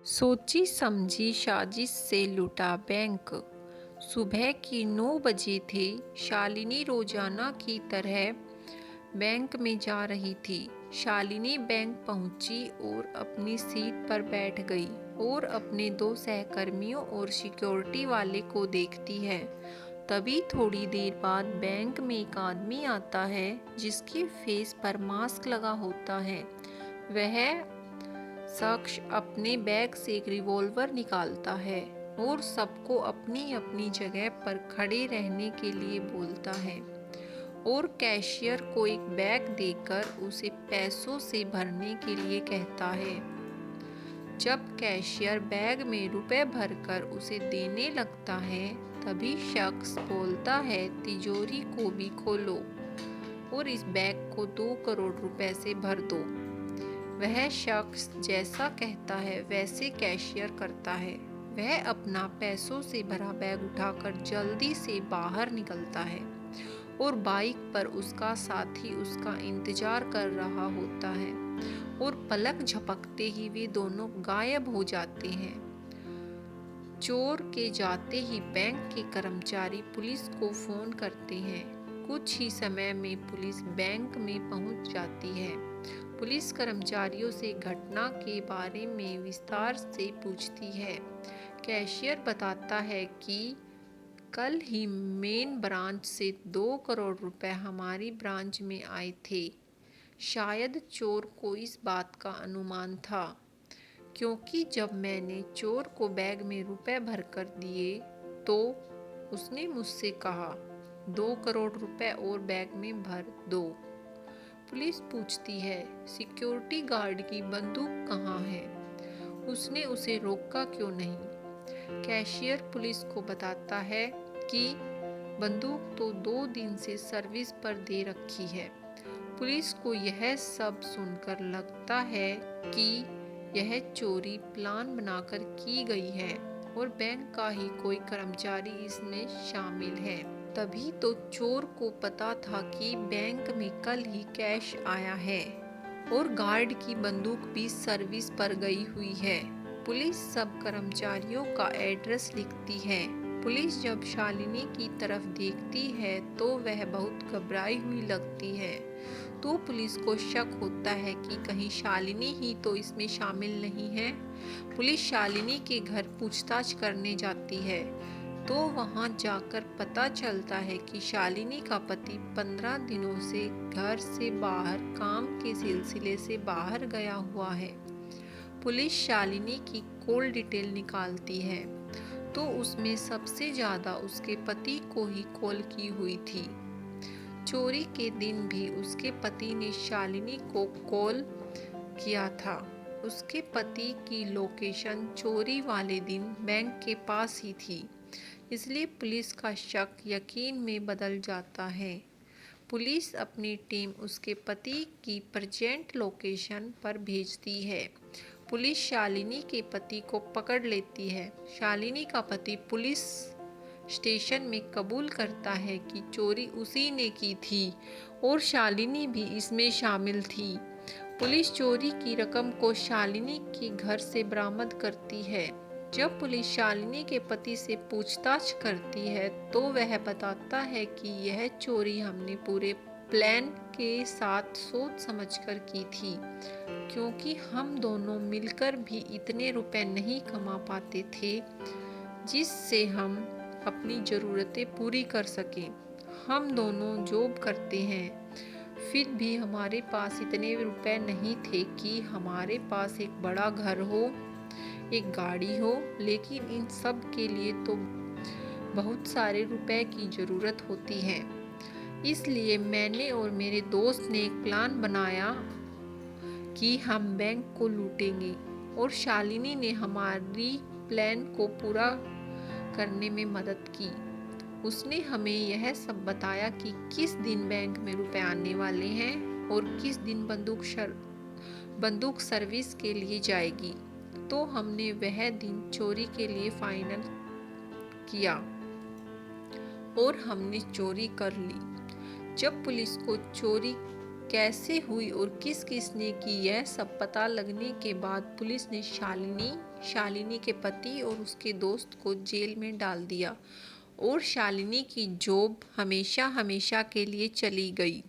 सोची समझी साजिश से लूटा बैंक। सुबह के 9 बजे थे। शालिनी रोजाना की तरह बैंक में जा रही थी। शालिनी बैंक पहुंची और अपनी सीट पर बैठ गई और अपने दो सहकर्मियों और सिक्योरिटी वाले को देखती है। तभी थोड़ी देर बाद बैंक में एक आदमी आता है जिसके फेस पर मास्क लगा होता है। वह शख्स अपने बैग से एक रिवॉल्वर निकालता है और सबको अपनी अपनी जगह पर खड़े रहने के लिए बोलता है और कैशियर को एक बैग देकर उसे पैसों से भरने के लिए कहता है। जब कैशियर बैग में रुपए भरकर उसे देने लगता है तभी शख्स बोलता है, तिजोरी को भी खोलो और इस बैग को 2 करोड़ रुपए से भर दो। वह शख्स जैसा कहता है वैसे कैशियर करता है। वह अपना पैसों से भरा बैग उठाकर जल्दी से बाहर निकलता है और बाइक पर उसका साथी उसका इंतजार कर रहा होता है और पलक झपकते ही वे दोनों गायब हो जाते हैं। चोर के जाते ही बैंक के कर्मचारी पुलिस को फोन करते हैं। कुछ ही समय में पुलिस बैंक में पहुंच जाती है। पुलिस कर्मचारियों से घटना के बारे में विस्तार से पूछती है। कैशियर बताता है कि कल ही मेन ब्रांच से 2 करोड़ रुपए हमारी ब्रांच में आए थे। शायद चोर को इस बात का अनुमान था, क्योंकि जब मैंने चोर को बैग में रुपए भरकर दिए तो उसने मुझसे कहा, 2 करोड़ रुपए और बैग में भर दो। पुलिस पूछती है, सिक्योरिटी गार्ड की बंदूक कहाँ है? उसने उसे रोका क्यों नहीं? कैशियर पुलिस को बताता है कि बंदूक तो 2 दिन से सर्विस पर दे रखी है। पुलिस को यह सब सुनकर लगता है कि यह चोरी प्लान बनाकर की गई है और बैंक का ही कोई कर्मचारी इसमें शामिल है। तभी तो चोर को पता था कि बैंक में कल ही कैश आया है और गार्ड की बंदूक भी सर्विस पर गई हुई है। पुलिस सब कर्मचारियों का एड्रेस लिखती है। पुलिस जब शालिनी की तरफ देखती है तो वह बहुत घबराई हुई लगती है। तो पुलिस को शक होता है कि कहीं शालिनी ही तो इसमें शामिल नहीं है। पुलिस शालिनी के घर पूछताछ करने जाती है तो वहां जाकर पता चलता है कि शालिनी का पति 15 दिनों से घर से बाहर काम के सिलसिले से बाहर गया हुआ है। पुलिस शालिनी की कॉल डिटेल निकालती है तो उसमें सबसे ज्यादा उसके पति को ही कॉल की हुई थी। चोरी के दिन भी उसके पति ने शालिनी को कॉल किया था। उसके पति की लोकेशन चोरी वाले दिन बैंक के पास ही थी, इसलिए पुलिस का शक यकीन में बदल जाता है। पुलिस अपनी टीम उसके पति की प्रेजेंट लोकेशन पर भेजती है। पुलिस शालिनी के पति को पकड़ लेती है। शालिनी का पति पुलिस स्टेशन में कबूल करता है कि चोरी उसी ने की थी और शालिनी भी इसमें शामिल थी। पुलिस चोरी की रकम को शालिनी के घर से बरामद करती है। जब पुलिस शालिनी के पति से पूछताछ करती है तो वह बताता है कि यह चोरी हमने पूरे प्लान के साथ सोच समझकर की थी, क्योंकि हम दोनों मिलकर भी इतने रुपए नहीं कमा पाते थे जिससे हम अपनी ज़रूरतें पूरी कर सकें। हम दोनों जॉब करते हैं, फिर भी हमारे पास इतने रुपए नहीं थे कि हमारे पास एक बड़ा घर हो, एक गाड़ी हो, लेकिन इन सब के लिए तो बहुत सारे रुपए की ज़रूरत होती है। इसलिए मैंने और मेरे दोस्त ने एक प्लान बनाया कि हम बैंक को लूटेंगे और शालिनी ने हमारी प्लान को पूरा करने में मदद की। उसने हमें यह सब बताया कि किस दिन बैंक में रुपए आने वाले हैं और किस दिन बंदूक सर्विस के लिए जाएगी। तो हमने वह दिन चोरी के लिए फाइनल किया और हमने चोरी कर ली। जब पुलिस को चोरी कैसे हुई और किस किस ने की, यह सब पता लगने के बाद पुलिस ने शालिनी के पति और उसके दोस्त को जेल में डाल दिया और शालिनी की जॉब हमेशा हमेशा के लिए चली गई।